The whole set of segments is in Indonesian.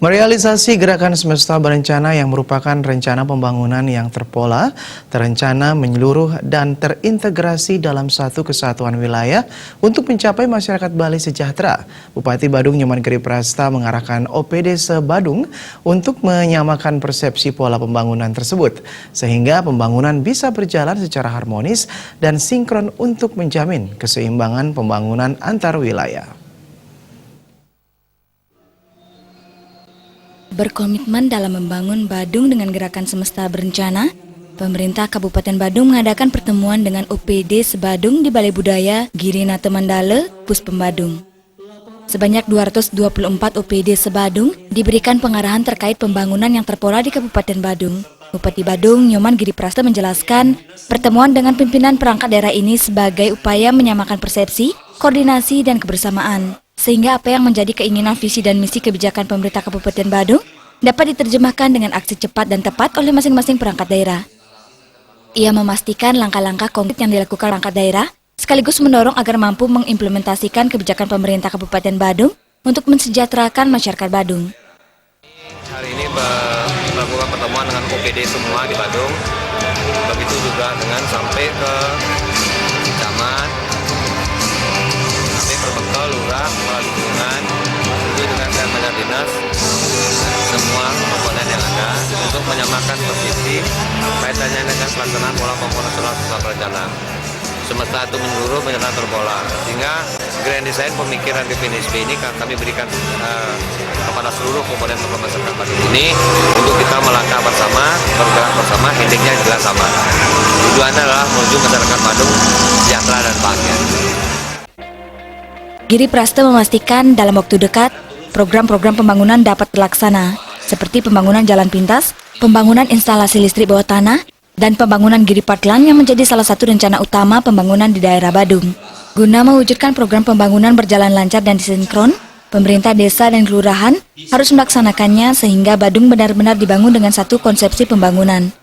Merealisasi gerakan semesta berencana yang merupakan rencana pembangunan yang terpola, terencana, menyeluruh, dan terintegrasi dalam satu kesatuan wilayah untuk mencapai masyarakat Bali sejahtera. Bupati Badung Nyoman Giri Prasta mengarahkan OPD se-Badung untuk menyamakan persepsi pola pembangunan tersebut, sehingga pembangunan bisa berjalan secara harmonis dan sinkron untuk menjamin keseimbangan pembangunan antar wilayah. Berkomitmen dalam membangun Badung dengan gerakan semesta berencana, pemerintah Kabupaten Badung mengadakan pertemuan dengan OPD se-Badung di Balai Budaya Giri Nate Mandala, Puspem Badung. Sebanyak 224 OPD se-Badung diberikan pengarahan terkait pembangunan yang terpola di Kabupaten Badung. Bupati Badung Nyoman Giri Prasta menjelaskan, pertemuan dengan pimpinan perangkat daerah ini sebagai upaya menyamakan persepsi, koordinasi, dan kebersamaan, sehingga apa yang menjadi keinginan visi dan misi kebijakan pemerintah Kabupaten Badung dapat diterjemahkan dengan aksi cepat dan tepat oleh masing-masing perangkat daerah. Ia memastikan langkah-langkah konkret yang dilakukan perangkat daerah, sekaligus mendorong agar mampu mengimplementasikan kebijakan pemerintah Kabupaten Badung untuk mensejahterakan masyarakat Badung. Hari ini melakukan pertemuan dengan OPD semua di Badung, begitu juga dengan sampai ke camat, sampai ke bekal, lurah, kepala lingkungan, itu dengan banyak dinas, semua komponen yang ada untuk menyamakan posisi kaitannya dengan pelaksanaan pola pembangunan setelah berencana. Semesta itu menyeluruh, berencana terpola, sehingga grand design pemikiran DPNSP ini kami berikan kepada seluruh komponen masyarakat Badung ini untuk kita melangkah bersama, bergerak bersama, headingnya jelas sama. Tujuannya adalah menuju masyarakat Badung sejahtera dan bahagia. Giri Prasta memastikan dalam waktu dekat, program-program pembangunan dapat terlaksana, seperti pembangunan jalan pintas, pembangunan instalasi listrik bawah tanah, dan pembangunan Giri Partlan yang menjadi salah satu rencana utama pembangunan di daerah Badung. Guna mewujudkan program pembangunan berjalan lancar dan disinkron, pemerintah desa dan kelurahan harus melaksanakannya sehingga Badung benar-benar dibangun dengan satu konsepsi pembangunan.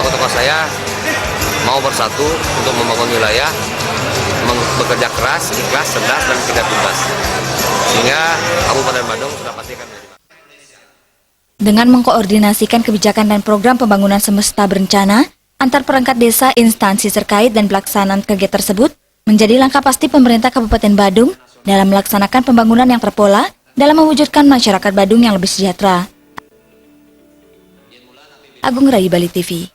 Tokoh-tokoh saya mau bersatu untuk membangun wilayah, bekerja keras, ikhlas, cerdas, dan tidak tuntas. Sehingga Kabupaten Badung sudah pastikan. Dengan mengkoordinasikan kebijakan dan program pembangunan semesta berencana antar perangkat desa, instansi terkait, dan pelaksanaan kegiatan tersebut menjadi langkah pasti pemerintah Kabupaten Badung dalam melaksanakan pembangunan yang terpola dalam mewujudkan masyarakat Badung yang lebih sejahtera. Agung Rayu, Bali TV.